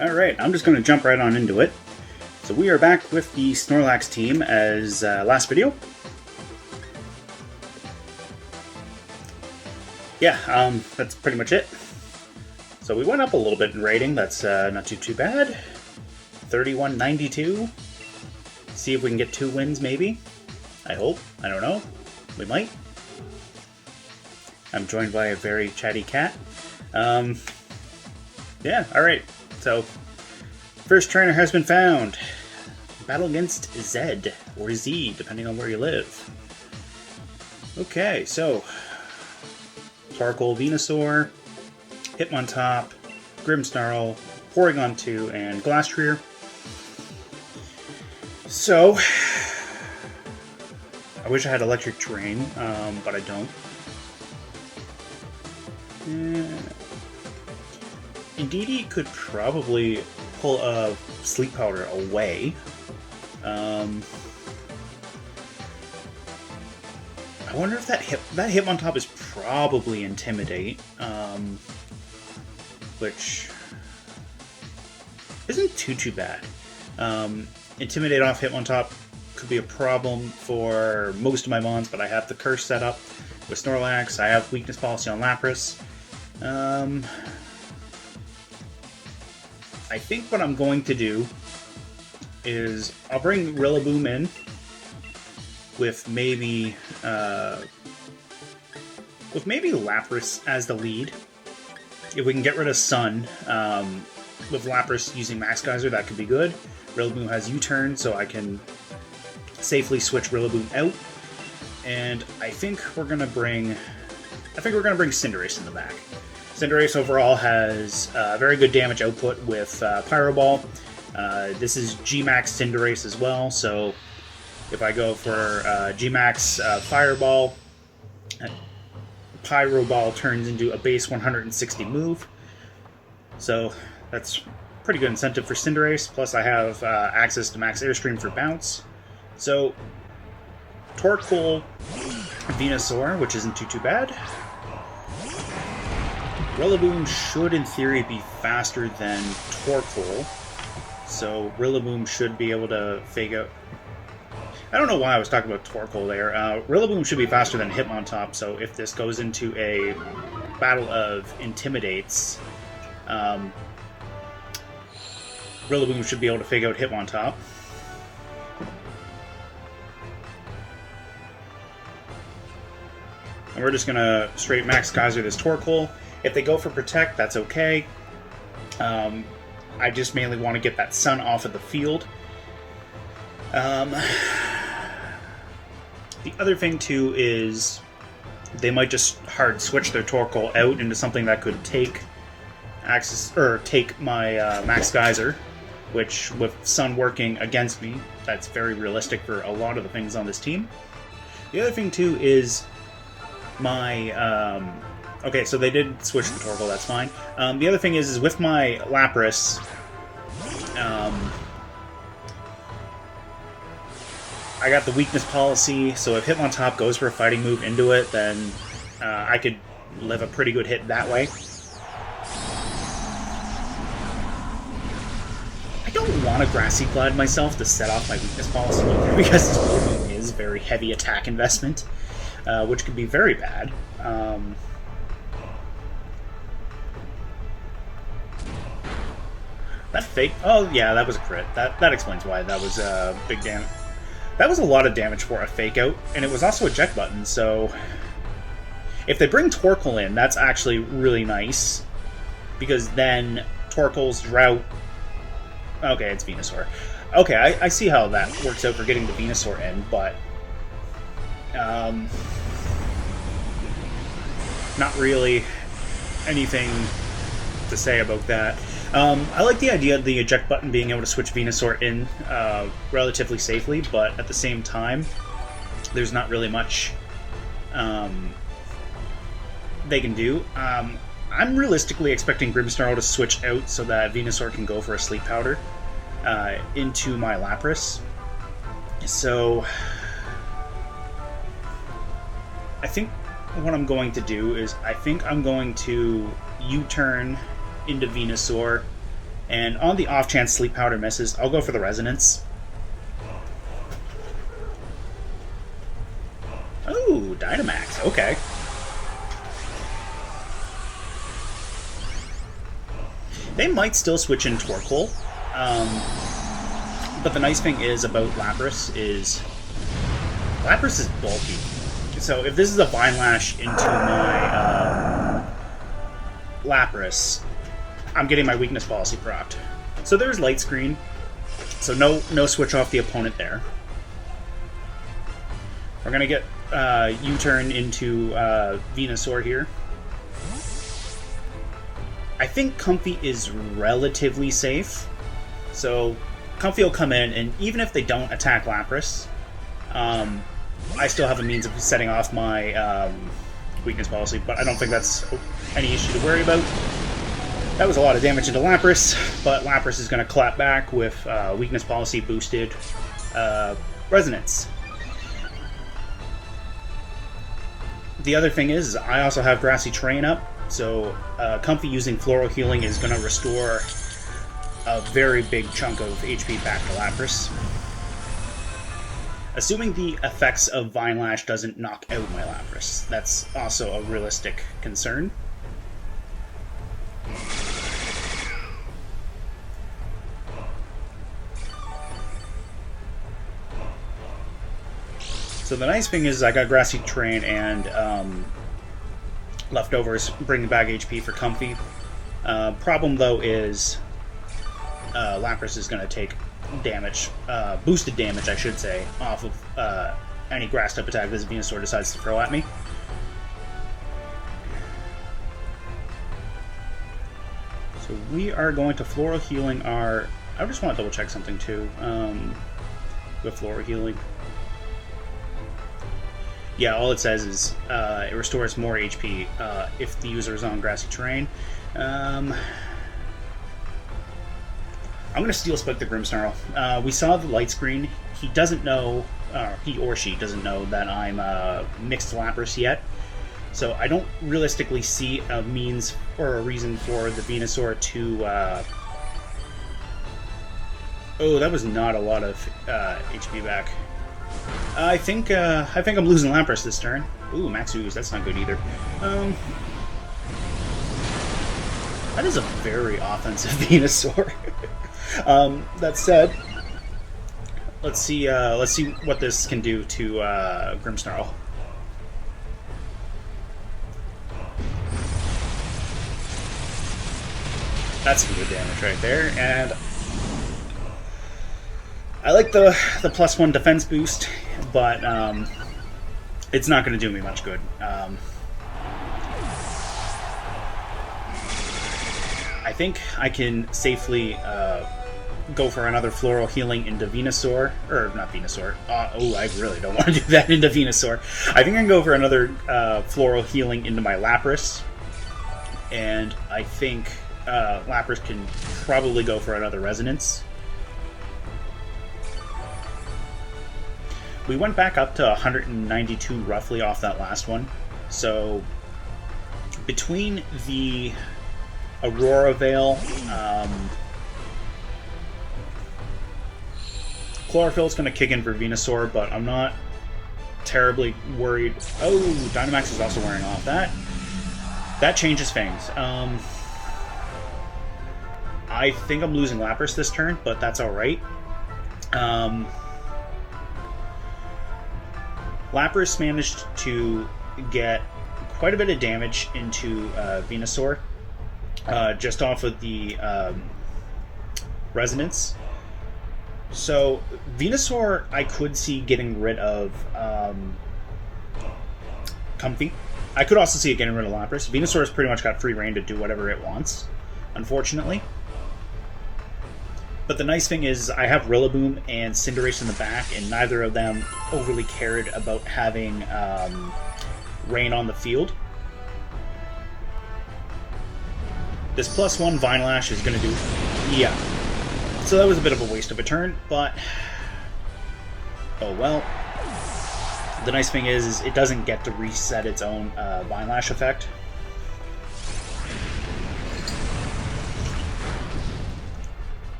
Alright, I'm just going to jump right on into it. So we are back with the Snorlax team as last video. Yeah, that's pretty much it. So we went up a little bit in rating, that's not too bad. 3192. See if we can get 2 wins maybe. I hope. I don't know. We might. I'm joined by a very chatty cat. Yeah, alright. So, first trainer has been found. Battle against Zed, or Z, depending on where you live. Okay, so Torkoal, Venusaur, Hitmontop, Grimmsnarl, Porygon 2, and Glastrier. So, I wish I had Electric Terrain, but I don't. Indeedee could probably pull a Sleep Powder away. I wonder if that Hitmontop is probably Intimidate, which isn't too bad. Intimidate off Hitmontop could be a problem for most of my mons, but I have the Curse set up with Snorlax. I have Weakness Policy on Lapras. I think what I'm going to do is I'll bring Rillaboom in with maybe Lapras as the lead. If we can get rid of Sun with Lapras using Max Geyser, that could be good. Rillaboom has U-turn, so I can safely switch Rillaboom out. And I think we're gonna bring Cinderace in the back. Cinderace overall has very good damage output with Pyro Ball. This is G-Max Cinderace as well, so if I go for G-Max Fireball, Pyro Ball turns into a base 160 move. So that's pretty good incentive for Cinderace, plus I have access to Max Airstream for Bounce. So Torkoal, Venusaur, which isn't too bad. Rillaboom should, in theory, be faster than Torkoal, so Rillaboom should be able to fake out... I don't know why I was talking about Torkoal there. Rillaboom should be faster than Hitmontop, so if this goes into a battle of Intimidates, Rillaboom should be able to fake out Hitmontop. And we're just going to straight Max Geyser this Torkoal. If they go for Protect, that's okay. I just mainly want to get that Sun off of the field. The other thing, too, is they might just hard switch their Torkoal out into something that could take access, or take my Max Geyser, which, with Sun working against me, that's very realistic for a lot of the things on this team. The other thing, too, is my... okay, so they did switch the Torkoal, that's fine. The other thing is with my Lapras, I got the Weakness Policy, so if Hitmontop goes for a fighting move into it, then I could live a pretty good hit that way. I don't want to Grassy Glide myself to set off my Weakness Policy either, because this is very heavy attack investment, which could be very bad. That fake... Oh, yeah, that was a crit. That explains why that was big damage. That was a lot of damage for a fake out, and it was also a eject button, so... If they bring Torkoal in, that's actually really nice, because then Torkoal's drought... Okay, it's Venusaur. Okay, I see how that works out for getting the Venusaur in, but... not really anything to say about that. I like the idea of the eject button being able to switch Venusaur in relatively safely, but at the same time, there's not really much they can do. I'm realistically expecting Grimmsnarl to switch out so that Venusaur can go for a Sleep Powder into my Lapras. So I think what I'm going to do is I think I'm going to U-turn into Venusaur And on the off chance Sleep Powder misses, I'll go for the Resonance. Oh, Dynamax. Okay. They might still switch in Torkoal. But the nice thing is about Lapras is bulky. So if this is a Vine Lash into my Lapras, I'm getting my Weakness Policy procced. So there's Light Screen. So no switch off the opponent there. We're going to get U-turn into Venusaur here. I think Comfy is relatively safe. So Comfy will come in, and even if they don't attack Lapras, I still have a means of setting off my Weakness Policy, but I don't think that's any issue to worry about. That was a lot of damage into Lapras, but Lapras is going to clap back with Weakness Policy boosted Resonance. The other thing is, I also have Grassy Terrain up, so Comfy using Floral Healing is going to restore a very big chunk of HP back to Lapras. Assuming the effects of Vine Lash doesn't knock out my Lapras. That's also a realistic concern. So the nice thing is I got Grassy Terrain and leftovers bringing back HP for Comfy. Problem though is Lapras is going to take damage, boosted damage I should say, off of any grass type attack this Venusaur decides to throw at me. So we are going to Floral Healing our... I just want to double check something too with Floral Healing. Yeah, all it says is it restores more HP if the user is on Grassy Terrain. I'm going to Steel Spike the Grimmsnarl. We saw the light screen. He doesn't know, he or she doesn't know that I'm mixed Lapras yet. So I don't realistically see a means or a reason for the Venusaur to... Oh, that was not a lot of HP back. I think I'm losing Lapras this turn. Ooh, Max Ooze, that's not good either. That is a very offensive Venusaur. That said, let's see what this can do to Grimmsnarl. That's some good damage right there, and I like the +1 defense boost, but it's not going to do me much good. I think I can safely go for another Floral Healing into Venusaur, or not Venusaur. Oh, I really don't want to do that into Venusaur. I think I can go for another Floral Healing into my Lapras, and I think Lapras can probably go for another Resonance. We went back up to 192 roughly off that last one, so between the Aurora Veil, Chlorophyll's going to kick in for Venusaur, but I'm not terribly worried. Oh, Dynamax is also wearing off. That changes things. I think I'm losing Lapras this turn, but that's alright. Lapras managed to get quite a bit of damage into Venusaur, just off of the Resonance. So Venusaur I could see getting rid of Comfy. I could also see it getting rid of Lapras. Venusaur's pretty much got free reign to do whatever it wants, unfortunately. But the nice thing is I have Rillaboom and Cinderace in the back, and neither of them overly cared about having rain on the field. This +1 Vine Lash is going to do... Yeah. So that was a bit of a waste of a turn, but... Oh well. The nice thing is it doesn't get to reset its own Vine Lash effect.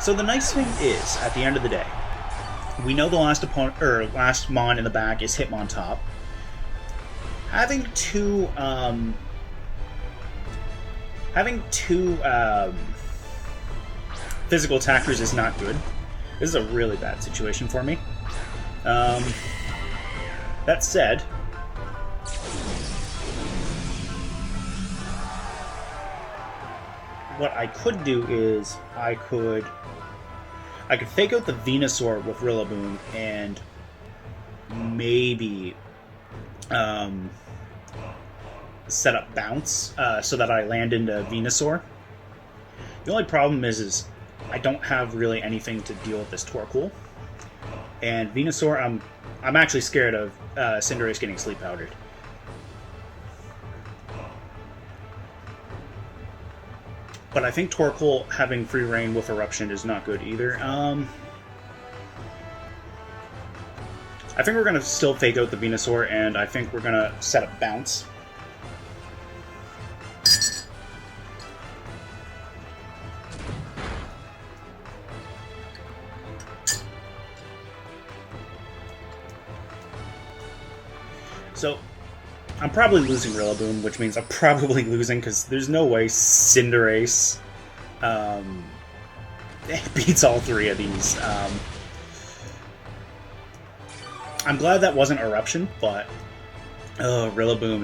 So the nice thing is, at the end of the day, we know the last opponent or last mon in the back is Hitmontop. Having two physical attackers is not good. This is a really bad situation for me. That said, what I could do is I could fake out the Venusaur with Rillaboom and maybe set up Bounce so that I land into Venusaur. The only problem is I don't have really anything to deal with this Torkoal. And Venusaur, I'm actually scared of Cinderace getting Sleep Powdered. But I think Torkoal having free reign with Eruption is not good either. I think we're going to still fake out the Venusaur, and I think we're going to set up Bounce. So, I'm probably losing Rillaboom, which means I'm probably losing because there's no way Cinderace beats all three of these. I'm glad that wasn't Eruption, but Rillaboom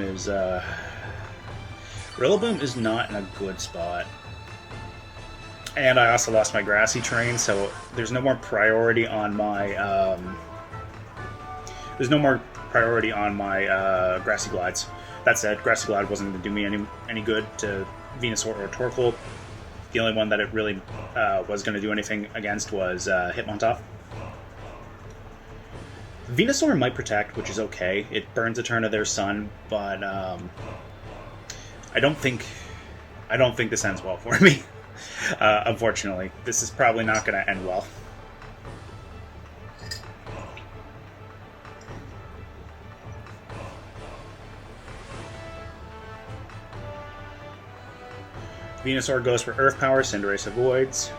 is not in a good spot. And I also lost my Grassy Train, so there's no more priority on my Grassy Glides. That said, Grassy Glide wasn't going to do me any good to Venusaur or Torkoal. The only one that it really was going to do anything against was Hitmontop. Venusaur might protect, which is okay. It burns a turn of their sun, but I don't think this ends well for me. Unfortunately, this is probably not going to end well. Venusaur goes for Earth Power, Cinderace avoids.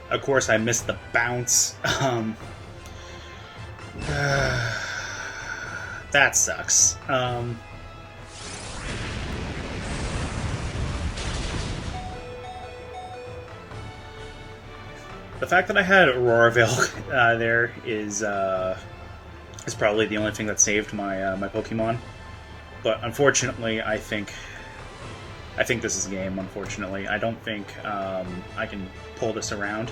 Of course, I missed the bounce. That sucks. The fact that I had Aurora Veil there is probably the only thing that saved my my Pokemon. But unfortunately, I think this is a game. Unfortunately, I don't think I can pull this around.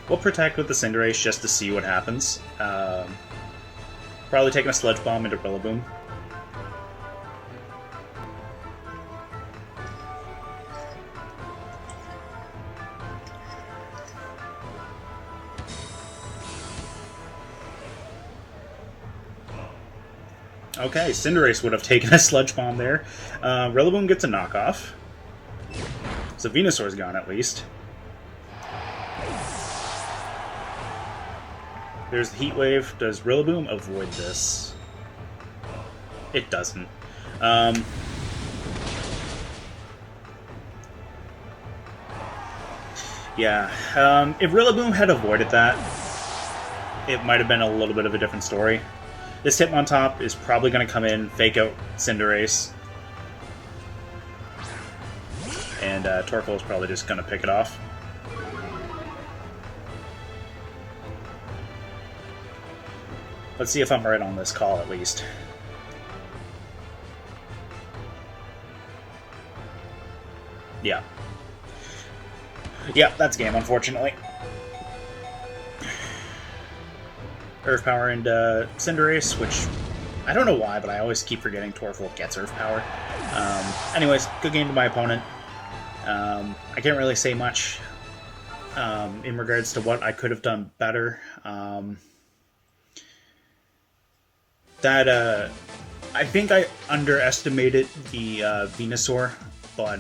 We'll protect with the Cinderace just to see what happens. Probably taking a Sludge Bomb into Rillaboom. Okay, Cinderace would have taken a Sludge Bomb there. Rillaboom gets a knockoff. So Venusaur's gone at least. There's the Heat Wave. Does Rillaboom avoid this? It doesn't. Yeah. If Rillaboom had avoided that, it might have been a little bit of a different story. This Hitmontop is probably going to come in, fake out Cinderace. And Torkoal is probably just going to pick it off. Let's see if I'm right on this call, at least. Yeah. Yeah, that's game, unfortunately. Earth Power into Cinderace, which I don't know why, but I always keep forgetting Torkoal gets Earth Power. Anyways, good game to my opponent. I can't really say much in regards to what I could have done better. I think I underestimated the Venusaur, but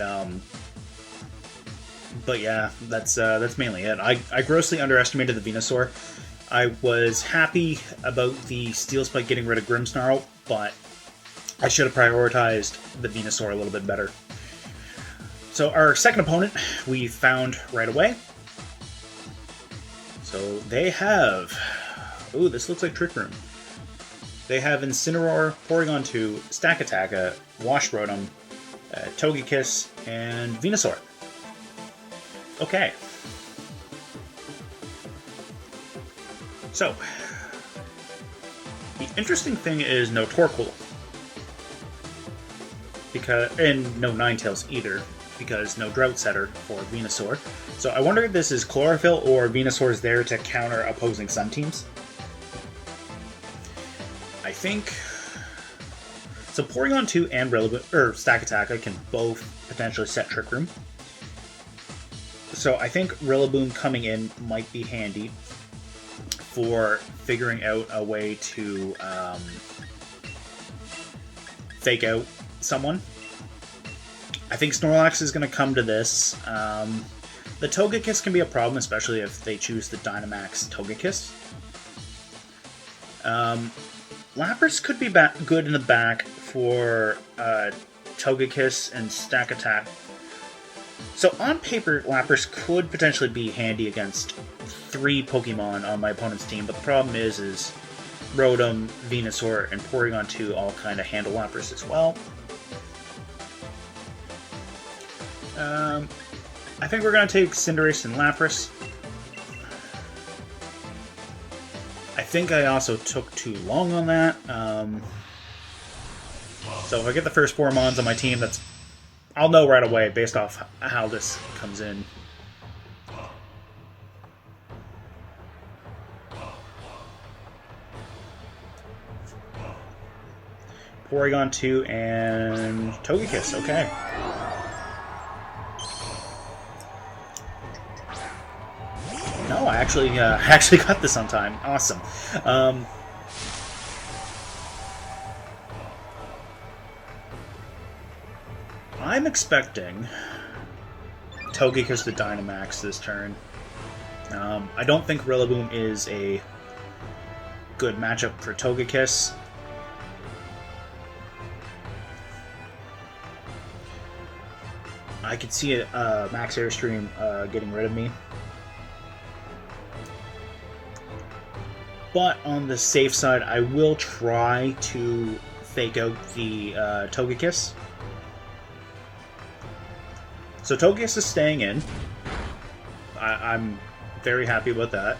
yeah, that's mainly it. I grossly underestimated the Venusaur. I was happy about the Steel Spike getting rid of Grimmsnarl, but I should have prioritized the Venusaur a little bit better. So our second opponent we found right away. So they have... Ooh, this looks like Trick Room. They have Incineroar, Porygon 2, Stack Attack, Wash Rotom, Togekiss, and Venusaur. Okay. So, the interesting thing is no Torkoal. And no Ninetales either, because no Drought Setter for Venusaur. So I wonder if this is Chlorophyll or Venusaur's there to counter opposing Sun teams. I think... So Porygon 2 and Stack Attack can both potentially set Trick Room. So I think Rillaboom coming in might be handy for figuring out a way to fake out someone. I think Snorlax is going to come to this. The Togekiss can be a problem, especially if they choose the Dynamax Togekiss. Lapras could be good in the back for Togekiss and Stack Attack. So on paper, Lapras could potentially be handy against 3 Pokemon on my opponent's team, but the problem is Rotom, Venusaur, and Porygon 2 all kind of handle Lapras as well. I think we're going to take Cinderace and Lapras. I think I also took too long on that. So if I get the first 4 Mons on my team, I'll know right away based off how this comes in. Porygon 2 and Togekiss, okay. No, I actually got this on time. Awesome. I'm expecting Togekiss to Dynamax this turn. I don't think Rillaboom is a good matchup for Togekiss. I could see a Max Airstream getting rid of me. But on the safe side, I will try to fake out the Togekiss. So Togekiss is staying in. I'm very happy about that.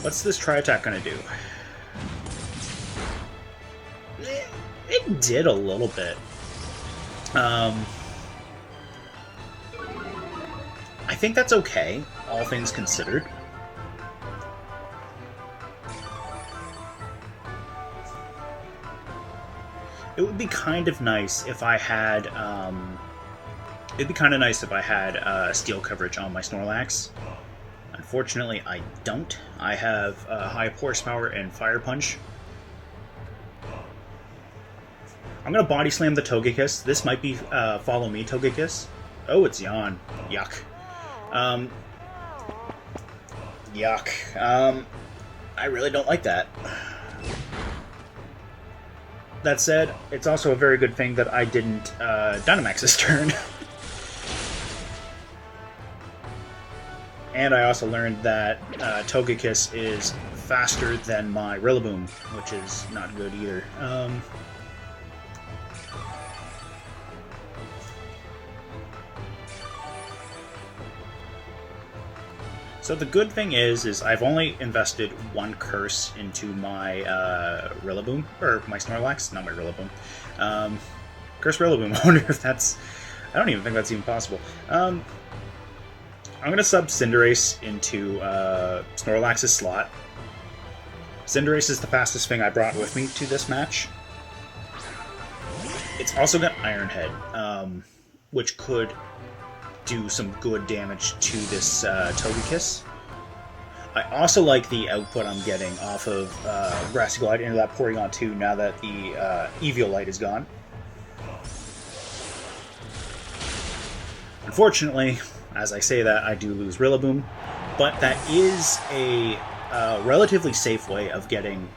What's this Tri-Attack going to do? It did a little bit. I think that's okay, all things considered. It would be kind of nice if I had, steel coverage on my Snorlax. Unfortunately, I don't. I have high horsepower and Fire Punch. I'm gonna Body Slam the Togekiss. This might be Follow Me Togekiss. Oh, it's Yawn. Yuck. Yuck. I really don't like that. That said, it's also a very good thing that I didn't Dynamax this turn. And I also learned that Togekiss is faster than my Rillaboom, which is not good either. So the good thing is I've only invested 1 curse into my Rillaboom, or my Snorlax, not my Rillaboom. Curse Rillaboom, I wonder if that's... I don't even think that's even possible. I'm going to sub Cinderace into Snorlax's slot. Cinderace is the fastest thing I brought with me to this match. It's also got Iron Head, which could do some good damage to this Togekiss. I also like the output I'm getting off of Grassy Glide into that Porygon 2 now that the Eviolite is gone. Unfortunately, as I say that, I do lose Rillaboom, but that is a relatively safe way of getting...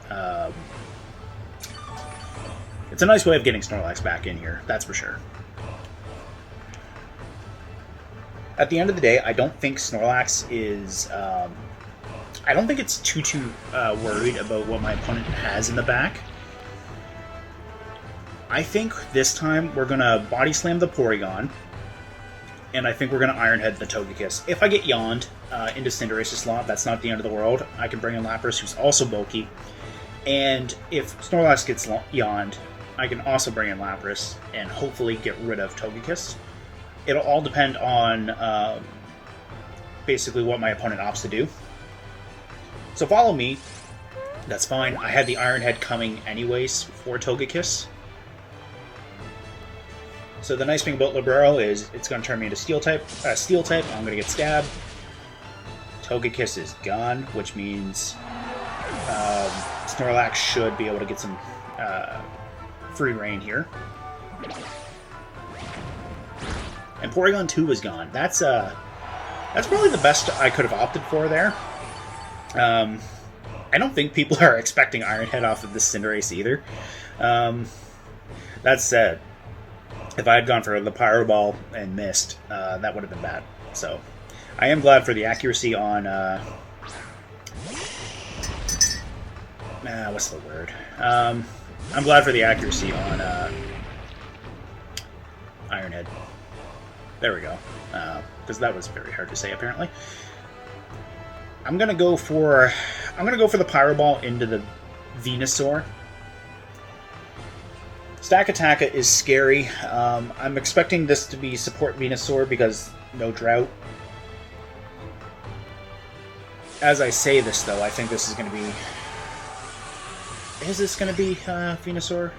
it's a nice way of getting Snorlax back in here, that's for sure. At the end of the day, I don't think Snorlax is... I don't think it's too worried about what my opponent has in the back. I think this time we're going to Body Slam the Porygon, and I think we're going to Iron Head the Togekiss. If I get yawned into Cinderace's slot, that's not the end of the world. I can bring in Lapras, who's also bulky. And if Snorlax gets yawned, I can also bring in Lapras and hopefully get rid of Togekiss. It'll all depend on basically what my opponent opts to do. So follow me. That's fine. I had the Iron Head coming anyways for Togekiss. So the nice thing about Librero is it's going to turn me into Steel type. I'm going to get stabbed. Togekiss is gone, which means Snorlax should be able to get some free reign here. And Porygon 2 is gone. That's probably the best I could have opted for there. I don't think people are expecting Iron Head off of this Cinderace either. That said, if I had gone for the Pyro Ball and missed, that would have been bad. So, I am glad for the accuracy on... what's the word? I'm glad for the accuracy on Iron Head. There we go. Because that was very hard to say, apparently. I'm gonna go for the Pyro Ball into the Venusaur. Stakataka is scary. I'm expecting this to be support Venusaur because no drought. As I say this, though, I think this is going to be... Is this going to be Venusaur?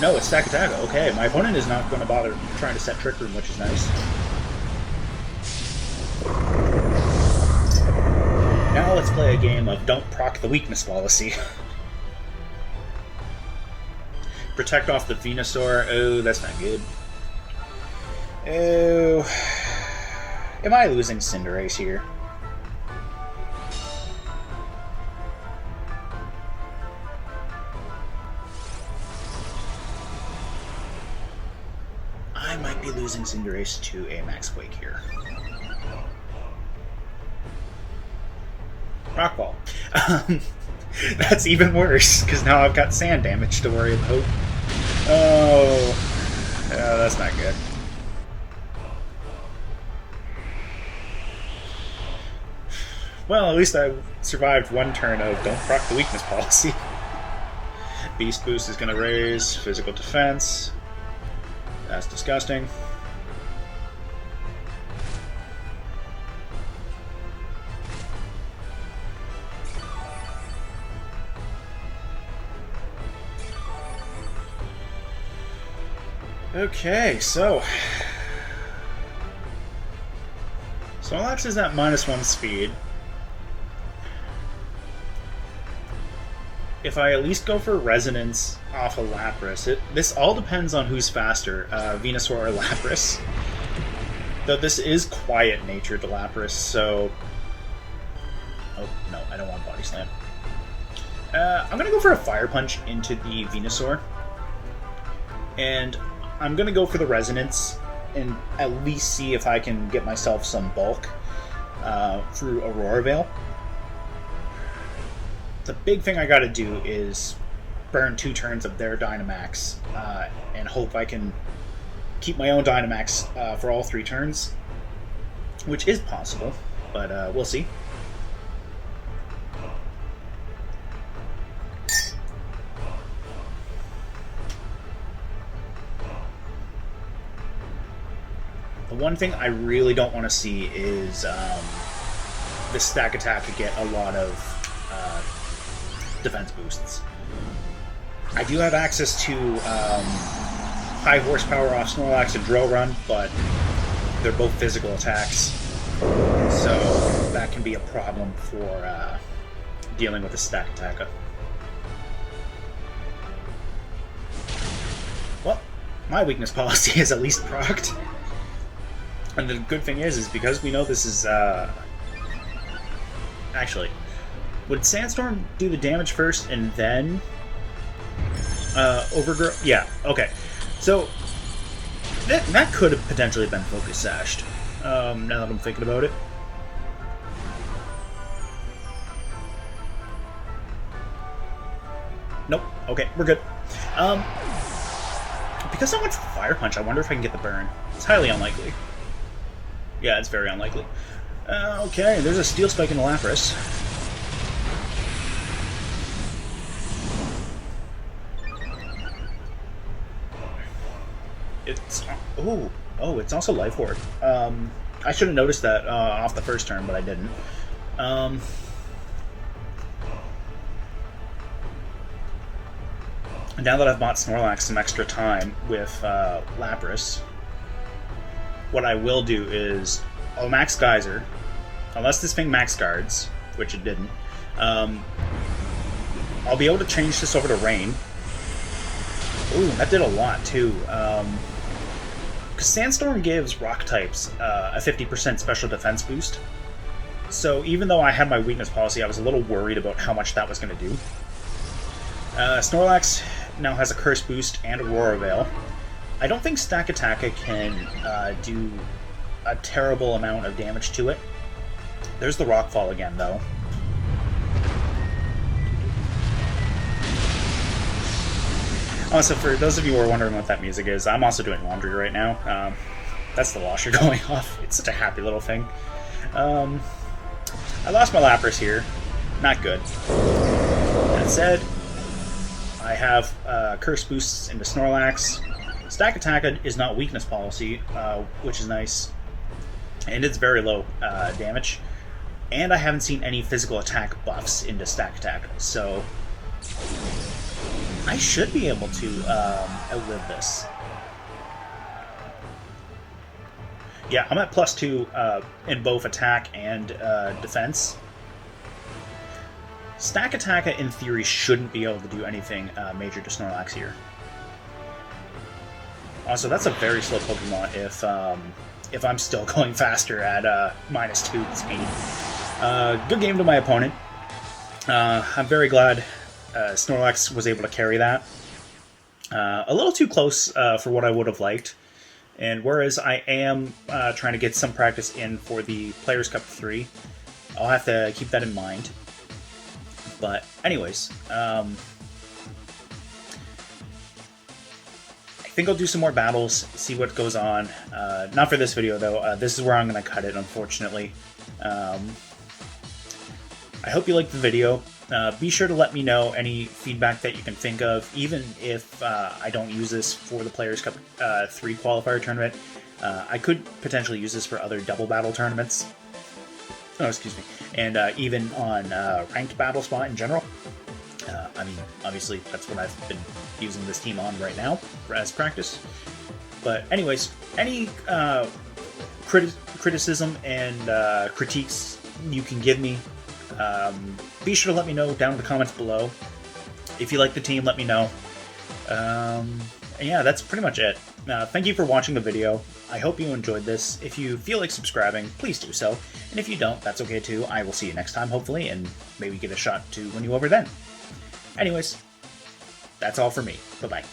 No, it's Stakataka. Okay, my opponent is not going to bother trying to set Trick Room, which is nice. Now let's play a game of Don't Proc the Weakness Policy. Protect off the Venusaur. Oh, that's not good. Oh... Am I losing Cinderace here? I might be losing Cinderace to a Max Quake here. Rock Ball. That's even worse, because now I've got sand damage to worry about. Oh, that's not good. Well, at least I survived one turn of Don't Proc the Weakness Policy. Beast Boost is going to raise physical defense. That's disgusting. Okay, so... Snorlax is at -1 speed. If I at least go for Resonance off of Lapras, this all depends on who's faster, Venusaur or Lapras. Though this is quiet-natured Lapras, so... Oh, no, I don't want Body Slam. I'm going to go for a Fire Punch into the Venusaur. And I'm going to go for the Resonance and at least see if I can get myself some bulk through Aurora Veil. The big thing I gotta do is burn 2 turns of their Dynamax and hope I can keep my own Dynamax for all 3 turns, which is possible, but we'll see. The one thing I really don't want to see is this Stack Attack could get a lot of defense boosts. I do have access to high horsepower off Snorlax and Drill Run, but they're both physical attacks, so that can be a problem for dealing with the Stack Attacker. Well, my weakness policy is at least procced. And the good thing is because we know this is actually, would Sandstorm do the damage first and then Overgrowth? Yeah, okay. So That could have potentially been Focus Sashed, now that I'm thinking about it. Nope. Okay, we're good. Because I went for Fire Punch, I wonder if I can get the burn. It's highly unlikely. Yeah, it's very unlikely. Okay, there's a Steel Spike in the Lapras. It's... Oh, it's also Life Orb. I should have noticed that off the first turn, but I didn't. Now that I've bought Snorlax some extra time with Lapras, what I will do is I'll max Geyser, unless this thing max guards, which it didn't. I'll be able to change this over to Rain. Ooh, that did a lot too. Because Sandstorm gives rock types a 50% special defense boost. So even though I had my weakness policy, I was a little worried about how much that was going to do. Snorlax now has a Curse Boost and Aurora Veil. I don't think Stack Attacka can do a terrible amount of damage to it. There's the Rockfall again, though. Also, for those of you who are wondering what that music is, I'm also doing laundry right now. That's the washer going off. It's such a happy little thing. I lost my Lapras here. Not good. That said, I have Curse Boosts into Snorlax. Stack Attack is not weakness policy, which is nice. And it's very low damage. And I haven't seen any physical attack buffs into Stack Attack, so I should be able to outlive this. Yeah, I'm at +2 in both attack and defense. Stack Attacka, in theory, shouldn't be able to do anything major to Snorlax here. Also, that's a very slow Pokemon if I'm still going faster at -2 speed. Good game to my opponent. I'm very glad Snorlax was able to carry that. A little too close for what I would have liked. And whereas I am trying to get some practice in for the Players' Cup 3, I'll have to keep that in mind. But anyways, I think I'll do some more battles, see what goes on. Not for this video, though. This is where I'm going to cut it, unfortunately. I hope you liked the video. Be sure to let me know any feedback that you can think of, even if I don't use this for the Players' Cup 3 qualifier tournament. I could potentially use this for other double battle tournaments. Oh, excuse me. And even on ranked battle spot in general. I mean, obviously, that's what I've been using this team on right now as practice. But anyways, any criticism and critiques you can give me, be sure to let me know down in the comments below. If you like the team, let me know. And yeah, that's pretty much it. Thank you for watching the video. I hope you enjoyed this. If you feel like subscribing, please do so. And if you don't, that's okay too. I will see you next time, hopefully, and maybe get a shot to win you over then. Anyways, that's all for me. Bye-bye.